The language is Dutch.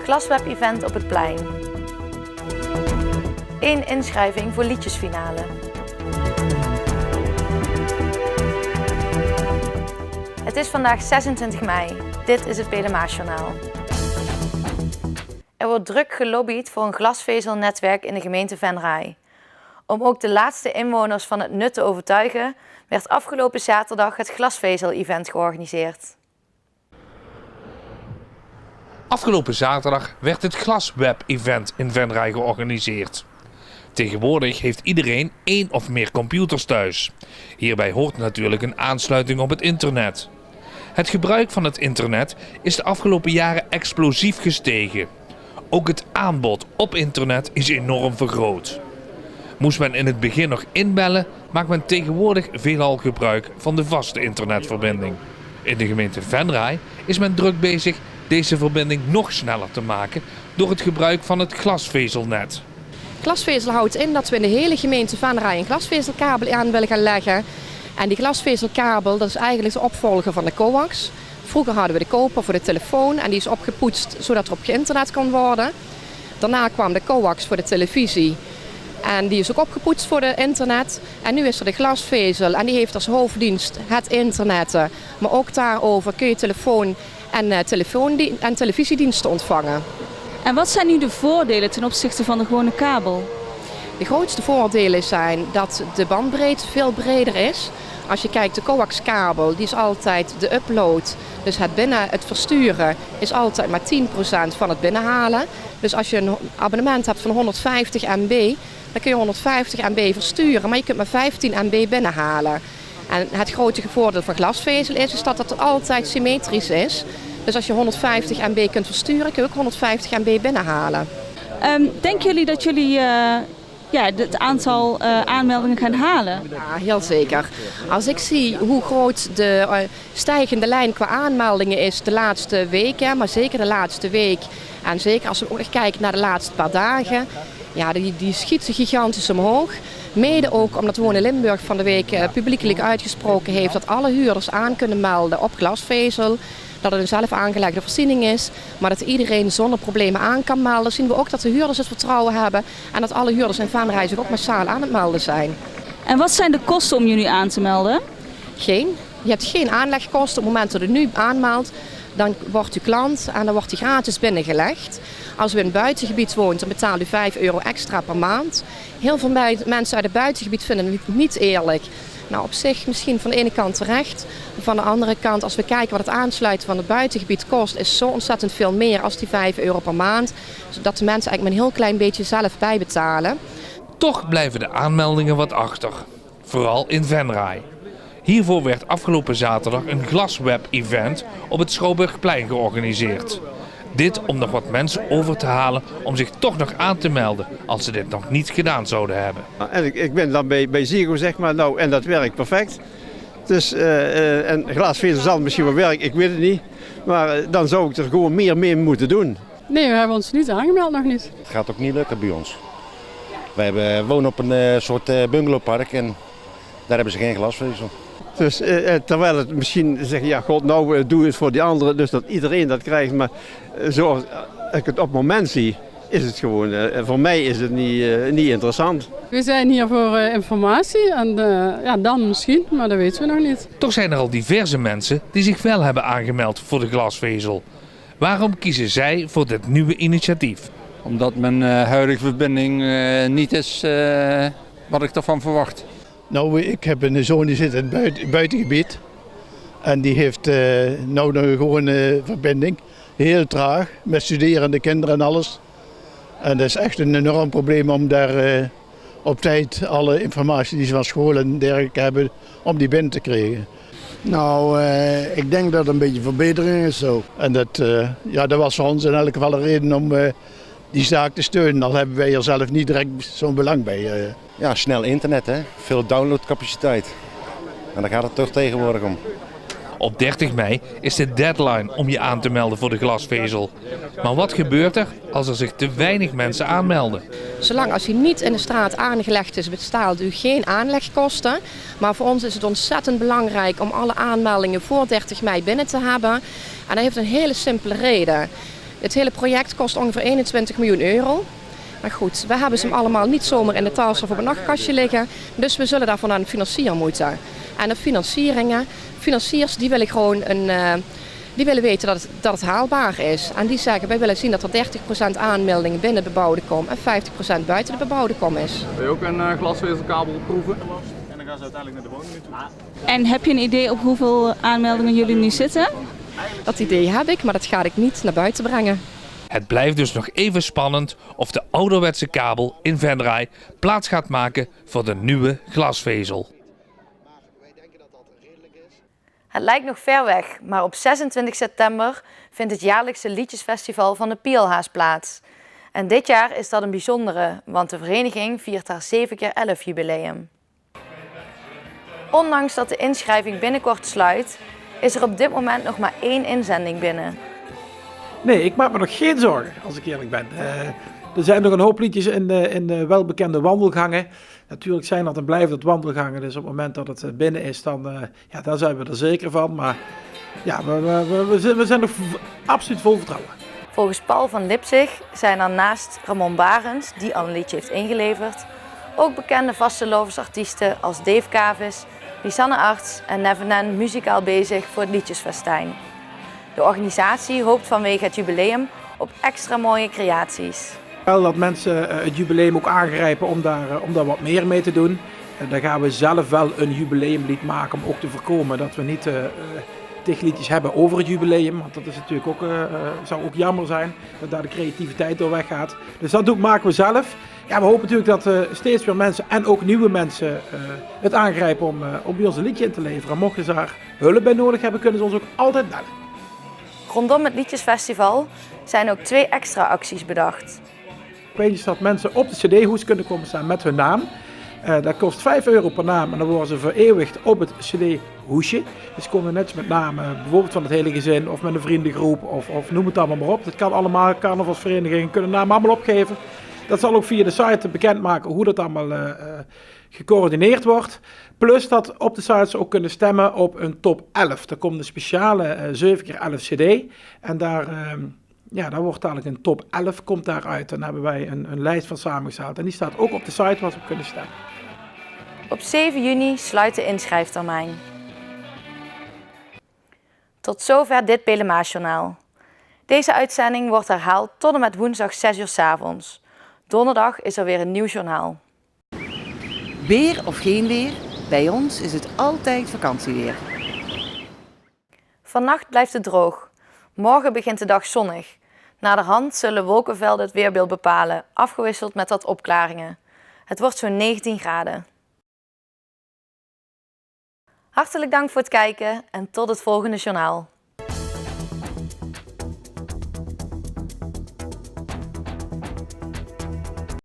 Glasweb-event op het plein. 1 inschrijving voor liedjesfinale. Het is vandaag 26 mei. Dit is het PLMA-journaal. Er wordt druk gelobbyd voor een glasvezelnetwerk in de gemeente Venray. Om ook de laatste inwoners van het nut te overtuigen, werd afgelopen zaterdag het glasvezel-event georganiseerd. Afgelopen zaterdag werd het Glasweb-event in Venray georganiseerd. Tegenwoordig heeft iedereen 1 of meer computers thuis. Hierbij hoort natuurlijk een aansluiting op het internet. Het gebruik van het internet is de afgelopen jaren explosief gestegen. Ook het aanbod op internet is enorm vergroot. Moest men in het begin nog inbellen, maakt men tegenwoordig veelal gebruik van de vaste internetverbinding. In de gemeente Venray is men druk bezig deze verbinding nog sneller te maken door het gebruik van het glasvezelnet. Glasvezel houdt in dat we in de hele gemeente Venray een glasvezelkabel aan willen gaan leggen. En die glasvezelkabel, dat is eigenlijk de opvolger van de coax. Vroeger hadden we de koper voor de telefoon en die is opgepoetst zodat er op geïnternet kan worden. Daarna kwam de coax voor de televisie en die is ook opgepoetst voor de internet. En nu is er de glasvezel en die heeft als hoofddienst het internetten. Maar ook daarover kun je telefoon en televisiediensten ontvangen. En wat zijn nu de voordelen ten opzichte van de gewone kabel? De grootste voordelen zijn dat de bandbreedte veel breder is. Als je kijkt, de coaxkabel, die is altijd de upload. Dus het versturen is altijd maar 10% van het binnenhalen. Dus als je een abonnement hebt van 150 MB, dan kun je 150 MB versturen, maar je kunt maar 15 MB binnenhalen. En het grote voordeel van glasvezel is dat het altijd symmetrisch is. Dus als je 150 MB kunt versturen, kun je ook 150 MB binnenhalen. Denken jullie dat jullie het aantal aanmeldingen gaan halen? Ja, heel zeker. Als ik zie hoe groot de stijgende lijn qua aanmeldingen is de laatste weken, maar zeker de laatste week. En zeker als we ook kijken naar de laatste paar dagen, ja, die schieten gigantisch omhoog. Mede ook omdat Wonen Limburg van de week publiekelijk uitgesproken heeft dat alle huurders aan kunnen melden op glasvezel. Dat het een zelf aangelegde voorziening is, maar dat iedereen zonder problemen aan kan melden. Zien we ook dat de huurders het vertrouwen hebben en dat alle huurders in Venray zich ook massaal aan het melden zijn. En wat zijn de kosten om jullie aan te melden? Geen. Je hebt geen aanlegkosten. Op het moment dat u nu aanmeldt, dan wordt u klant en dan wordt u gratis binnengelegd. Als u in het buitengebied woont, dan betaalt u €5 extra per maand. Heel veel mensen uit het buitengebied vinden het niet eerlijk. Nou, op zich misschien van de ene kant terecht. Van de andere kant, als we kijken wat het aansluiten van het buitengebied kost, is zo ontzettend veel meer als die €5 per maand. Zodat de mensen eigenlijk maar een heel klein beetje zelf bijbetalen. Toch blijven de aanmeldingen wat achter. Vooral in Venray. Hiervoor werd afgelopen zaterdag een Glasweb-event op het Schouwburgplein georganiseerd. Dit om nog wat mensen over te halen om zich toch nog aan te melden als ze dit nog niet gedaan zouden hebben. En ik ben dan bij Ziggo, zeg maar, nou, en dat werkt perfect. Dus, en glasvezel zal misschien wel werken, ik weet het niet. Maar dan zou ik er gewoon meer mee moeten doen. Nee, we hebben ons niet aangemeld, nog niet. Het gaat ook niet lukken bij ons. Wij wonen op een soort bungalowpark en daar hebben ze geen glasvezel. Dus terwijl het misschien zeggen, ja god, nou doe het voor die anderen, dus dat iedereen dat krijgt. Maar zoals ik het op het moment zie, is het gewoon, voor mij is het niet interessant. We zijn hier voor informatie en dan misschien, maar dat weten we nog niet. Toch zijn er al diverse mensen die zich wel hebben aangemeld voor de glasvezel. Waarom kiezen zij voor dit nieuwe initiatief? Omdat mijn huidige verbinding niet is wat ik ervan verwacht. Nou, ik heb een zoon die zit in het buitengebied en die heeft nou een gewone verbinding. Heel traag, met studerende kinderen en alles. En dat is echt een enorm probleem om daar op tijd alle informatie die ze van school en dergelijke hebben, om die binnen te krijgen. Nou, ik denk dat het een beetje verbetering is zo. En dat was voor ons in elk geval een reden om die zaak te steunen. Al hebben wij er zelf niet direct zo'n belang bij. Ja, snel internet, hè? Veel downloadcapaciteit. En daar gaat het toch tegenwoordig om. Op 30 mei is de deadline om je aan te melden voor de glasvezel. Maar wat gebeurt er als er zich te weinig mensen aanmelden? Zolang als hij niet in de straat aangelegd is, betaalt u geen aanlegkosten. Maar voor ons is het ontzettend belangrijk om alle aanmeldingen voor 30 mei binnen te hebben. En dat heeft een hele simpele reden. Het hele project kost ongeveer 21 miljoen euro. Maar goed, we hebben ze hem allemaal niet zomaar in de tas of op een nachtkastje liggen. Dus we zullen daarvan aan een financier moeten. En de financiers die willen gewoon die willen weten dat het haalbaar is. En die zeggen, wij willen zien dat er 30% aanmeldingen binnen de bebouwde kom en 50% buiten de bebouwde kom is. Wil je ook een glasvezelkabel proeven? En dan gaan ze uiteindelijk naar de woning toe. En heb je een idee op hoeveel aanmeldingen jullie nu zitten? Dat idee heb ik, maar dat ga ik niet naar buiten brengen. Het blijft dus nog even spannend of de ouderwetse kabel in Venray plaats gaat maken voor de nieuwe glasvezel. Het lijkt nog ver weg, maar op 26 september vindt het jaarlijkse liedjesfestival van de Pielhaas plaats. En dit jaar is dat een bijzondere, want de vereniging viert haar 7x11 jubileum. Ondanks dat de inschrijving binnenkort sluit, is er op dit moment nog maar 1 inzending binnen. Nee, ik maak me nog geen zorgen, als ik eerlijk ben. Er zijn nog een hoop liedjes in de welbekende wandelgangen. Natuurlijk zijn dat en blijven dat wandelgangen, dus op het moment dat het binnen is, dan zijn we er zeker van. Maar ja, we zijn nog absoluut vol vertrouwen. Volgens Paul van Lipzig zijn er naast Ramon Barends, die al een liedje heeft ingeleverd, ook bekende vasteloversartiesten als Dave Kavis, Lisanne Arts en Nevenend muzikaal bezig voor het liedjesfestijn. De organisatie hoopt vanwege het jubileum op extra mooie creaties. Wel dat mensen het jubileum ook aangrijpen om daar wat meer mee te doen. Dan gaan we zelf wel een jubileumlied maken om ook te voorkomen dat we niet liedjes hebben over het jubileum. Want dat is natuurlijk ook, zou ook jammer zijn dat daar de creativiteit door weggaat. Dus dat maken we zelf. Ja, we hopen natuurlijk dat steeds meer mensen en ook nieuwe mensen het aangrijpen om bij ons een liedje in te leveren. Mochten ze daar hulp bij nodig hebben, kunnen ze ons ook altijd bellen. Rondom het Liedjesfestival zijn ook 2 extra acties bedacht. Ik weet dat mensen op de cd-hoes kunnen komen staan met hun naam. Dat kost €5 per naam en dan worden ze vereeuwigd op het cd-hoesje. Dus komen net met namen, bijvoorbeeld van het hele gezin of met een vriendengroep of noem het allemaal maar op. Dat kan allemaal, carnavalsverenigingen kunnen namen allemaal opgeven. Dat zal ook via de site bekendmaken hoe dat allemaal gecoördineerd wordt. Plus dat op de site ze ook kunnen stemmen op een top 11. Er komt een speciale 7x11 cd en daar wordt dadelijk een top 11 komt daaruit. Dan hebben wij een lijst van samengesteld en die staat ook op de site waar ze op kunnen stemmen. Op 7 juni sluit de inschrijftermijn. Tot zover dit Belemaasjournaal. Deze uitzending wordt herhaald tot en met woensdag 6 uur 's avonds. Donderdag is er weer een nieuw journaal. Weer of geen weer, bij ons is het altijd vakantieweer. Vannacht blijft het droog. Morgen begint de dag zonnig. Naderhand zullen wolkenvelden het weerbeeld bepalen, afgewisseld met wat opklaringen. Het wordt zo'n 19 graden. Hartelijk dank voor het kijken en tot het volgende journaal.